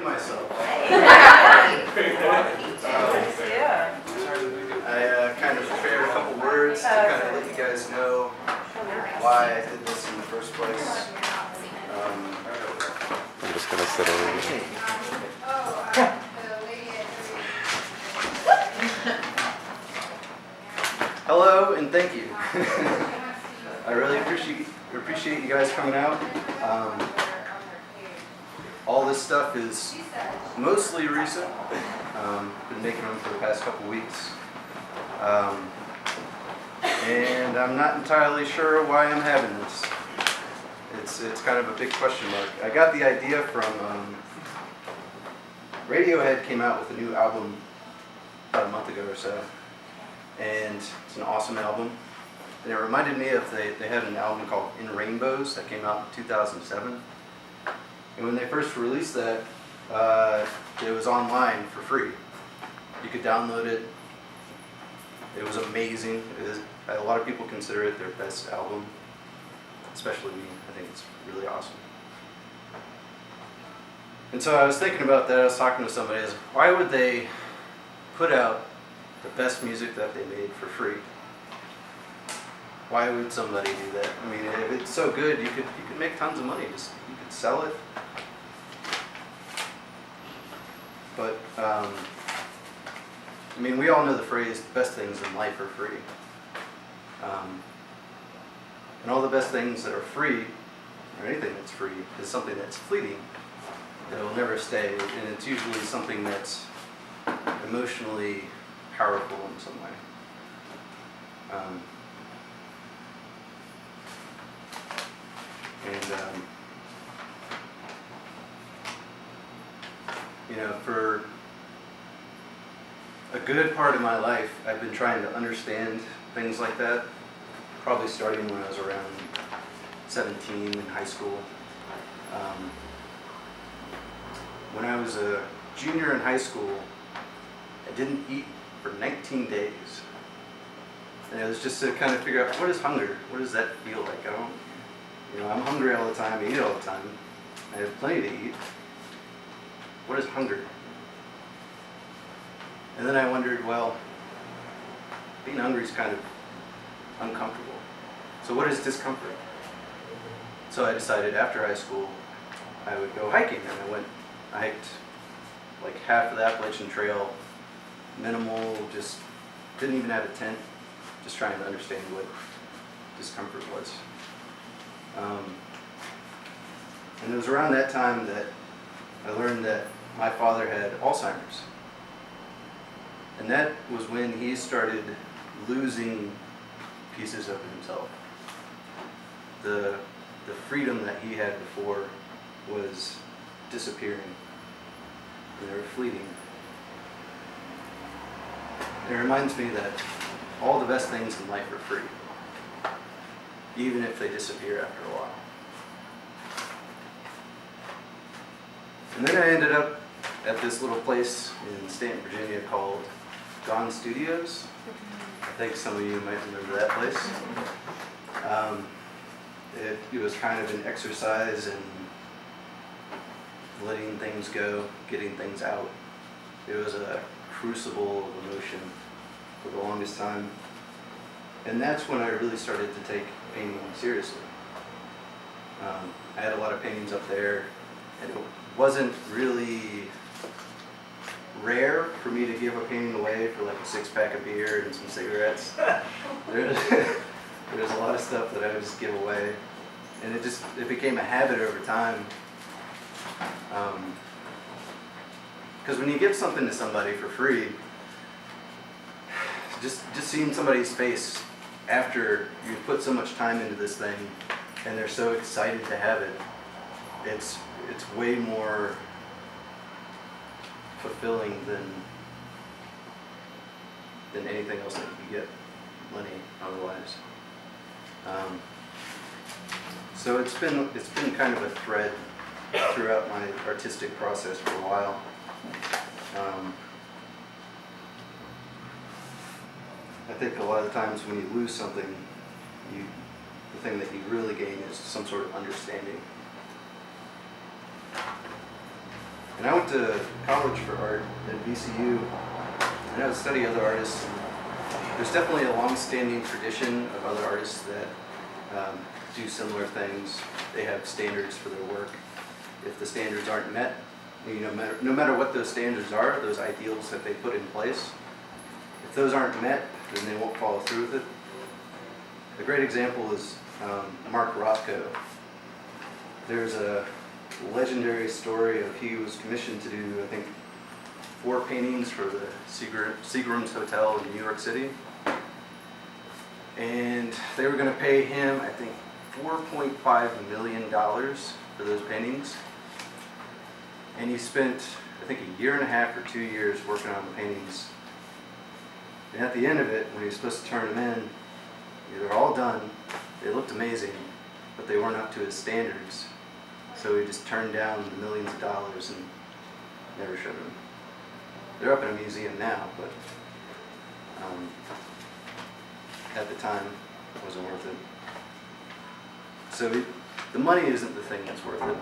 Myself. Yeah. I kind of prepared a couple words to kind of let you guys know why I did this in the first place. I'm just gonna sit over here. Hello and thank you. I really appreciate you guys coming out. All this stuff is mostly recent. Been making them for the past couple weeks. And I'm not entirely sure why I'm having this. It's kind of a big question mark. I got the idea from Radiohead came out with a new album about a month ago or so. And it's an awesome album. And it reminded me of they had an album called In Rainbows that came out in 2007. And when they first released that, it was online for free. You could download it. It was amazing. A lot of people consider it their best album, especially me. I think it's really awesome. And so I was thinking about that. I was talking to somebody. I was like, why would they put out the best music that they made for free? Why would somebody do that? I mean, if it's so good, you could make tons of money. You could sell it. But I mean, we all know the phrase, the best things in life are free. And all the best things that are free, or anything that's free, is something that's fleeting, that will never stay, and it's usually something that's emotionally powerful in some way. You know, for a good part of my life, I've been trying to understand things like that, probably starting when I was around 17 in high school. When I was a junior in high school, I didn't eat for 19 days. And it was just to kind of figure out, what is hunger? What does that feel like? I'm hungry all the time, I eat all the time. I have plenty to eat. What is hunger? And then I wondered, well, being hungry is kind of uncomfortable. So what is discomfort? So I decided after high school, I would go hiking, and I hiked like half of the Appalachian Trail, minimal, just didn't even have a tent, just trying to understand what discomfort was. And it was around that time that I learned that my father had Alzheimer's. And that was when he started losing pieces of himself. The freedom that he had before was disappearing. And they were fleeting. It reminds me that all the best things in life are free, even if they disappear after a while. And then I ended up at this little place in Stanton, Virginia called Gone Studios. I think some of you might remember that place. It was kind of an exercise in letting things go, getting things out. It was a crucible of emotion for the longest time. And that's when I really started to take painting seriously. I had a lot of paintings up there, and it wasn't really rare for me to give a painting away for like a 6-pack of beer and some cigarettes. There's a lot of stuff that I would just give away, and it became a habit over time. Because when you give something to somebody for free, just seeing somebody's face after you put so much time into this thing, and they're so excited to have it, it's way more fulfilling than anything else that you could get money otherwise. So it's been kind of a thread throughout my artistic process for a while. I think a lot of the times when you lose something, the thing that you really gain is some sort of understanding. And I went to college for art at VCU, and I would study other artists. There's definitely a long-standing tradition of other artists that do similar things. They have standards for their work. If the standards aren't met, no matter what those standards are, those ideals that they put in place, if those aren't met, then they won't follow through with it. A great example is Mark Rothko. There's a legendary story of he was commissioned to do, I think, 4 paintings for the Seagram's Hotel in New York City. And they were going to pay him, I think, $4.5 million for those paintings. And he spent, I think, a year and a half or 2 years working on the paintings. And at the end of it, when he was supposed to turn them in, they were all done. They looked amazing, but they weren't up to his standards. So he just turned down the millions of dollars and never showed them. They're up in a museum now, but at the time, it wasn't worth it. So the money isn't the thing that's worth it.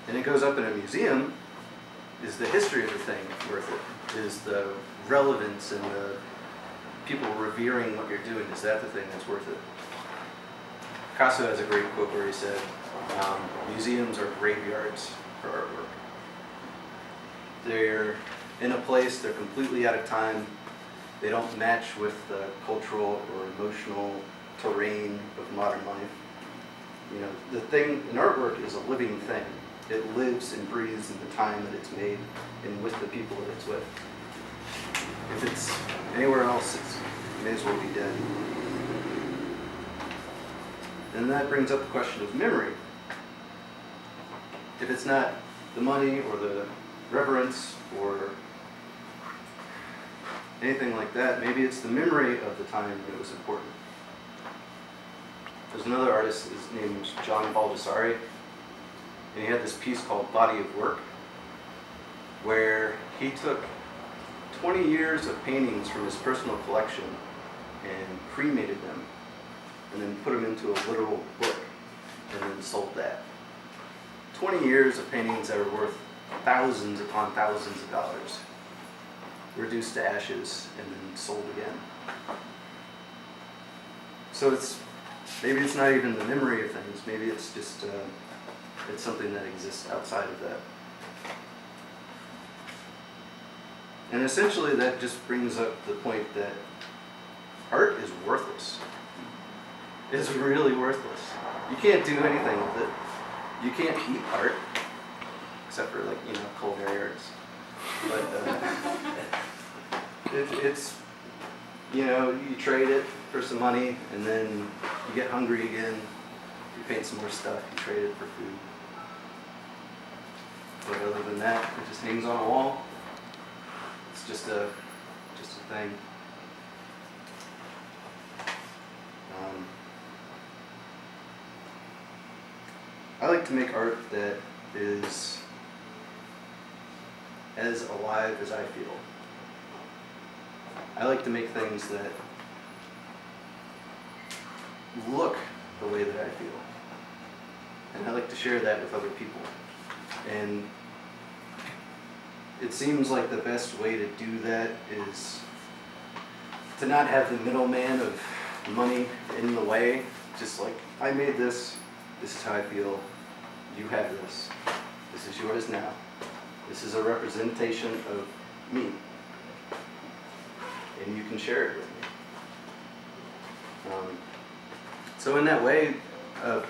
And it goes up in a museum. Is the history of the thing worth it? Is the relevance and the people revering what you're doing, is that the thing that's worth it? Picasso has a great quote where he said, museums are graveyards for artwork. They're in a place, they're completely out of time, they don't match with the cultural or emotional terrain of modern life. The thing, an artwork is a living thing. It lives and breathes in the time that it's made and with the people that it's with. If it's anywhere else, it may as well be dead. And that brings up the question of memory. If it's not the money or the reverence or anything like that, maybe it's the memory of the time that was important. There's another artist, his name is John Baldessari, and he had this piece called Body of Work, where he took 20 years of paintings from his personal collection and cremated them, and then put them into a literal book, and then sold that. 20 years of paintings that are worth thousands upon thousands of dollars, reduced to ashes and then sold again. So maybe it's not even the memory of things, maybe it's just it's something that exists outside of that. And essentially that just brings up the point that art is worthless. It's really worthless. You can't do anything with it. You can't eat art, except for culinary arts. But it's you trade it for some money, and then you get hungry again. You paint some more stuff. You trade it for food. But other than that, it just hangs on a wall. It's just a thing. I like to make art that is as alive as I feel. I like to make things that look the way that I feel. And I like to share that with other people. And it seems like the best way to do that is to not have the middleman of money in the way. Just like, I made this is how I feel, you have this is yours now. This is a representation of me. And you can share it with me. So in that way, a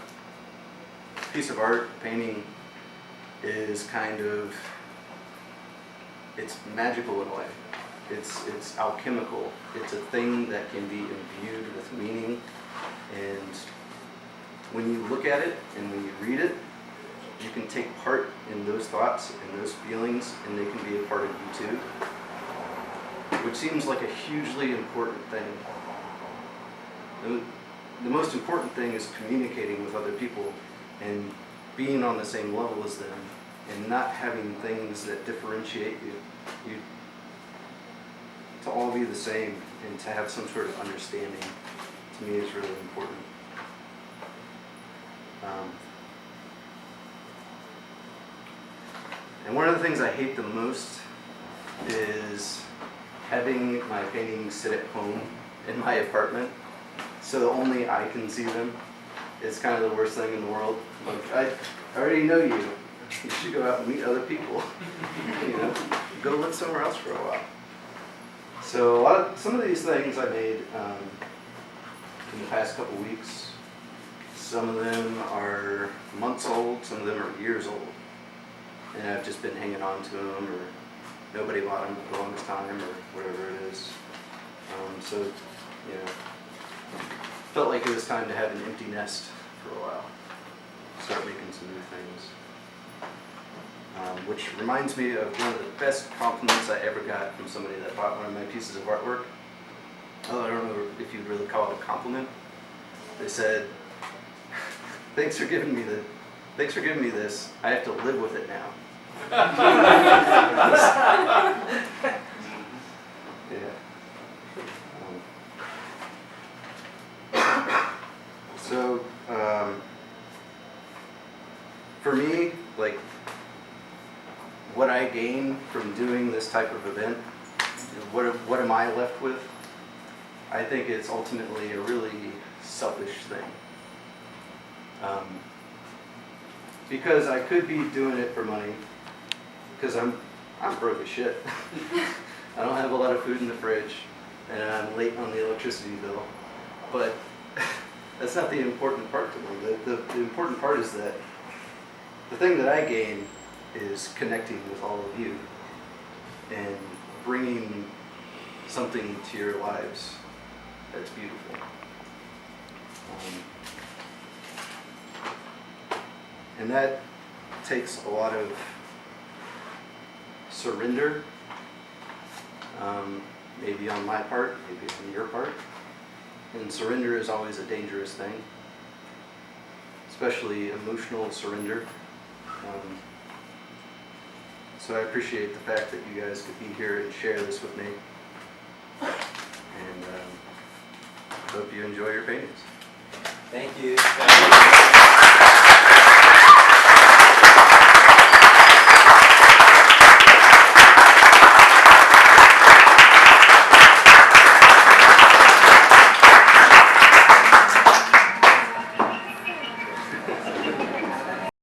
piece of art, painting, is kind of, it's magical in a way. It's alchemical. It's a thing that can be imbued with meaning, and when you look at it and when you read it, you can take part in those thoughts and those feelings, and they can be a part of you too, which seems like a hugely important thing. The most important thing is communicating with other people and being on the same level as them, and not having things that differentiate you to all be the same, and to have some sort of understanding, to me, is really important. And one of the things I hate the most is having my paintings sit at home in my apartment, so only I can see them. It's kind of the worst thing in the world. Like, I already know you. You should go out and meet other people. You know, go live somewhere else for a while. So some of these things I made in the past couple weeks. Some of them are months old, some of them are years old. And I've just been hanging on to them, or nobody bought them for the longest time, or whatever it is. So, you know, felt like it was time to have an empty nest for a while. Start making some new things. Which reminds me of one of the best compliments I ever got from somebody that bought one of my pieces of artwork. Oh, I don't know if you'd really call it a compliment. They said, thanks for giving me this. I have to live with it now. Yeah. So, for me, like, what I gain from doing this type of event, what am I left with? I think it's ultimately a really selfish thing. Because I could be doing it for money, because I'm broke as shit. I don't have a lot of food in the fridge, and I'm late on the electricity bill. But that's not the important part to me. The important part is that the thing that I gain is connecting with all of you and bringing something to your lives that's beautiful. And that takes a lot of surrender, maybe on my part, maybe on your part. And surrender is always a dangerous thing, especially emotional surrender. So I appreciate the fact that you guys could be here and share this with me. And hope you enjoy your paintings. Thank you.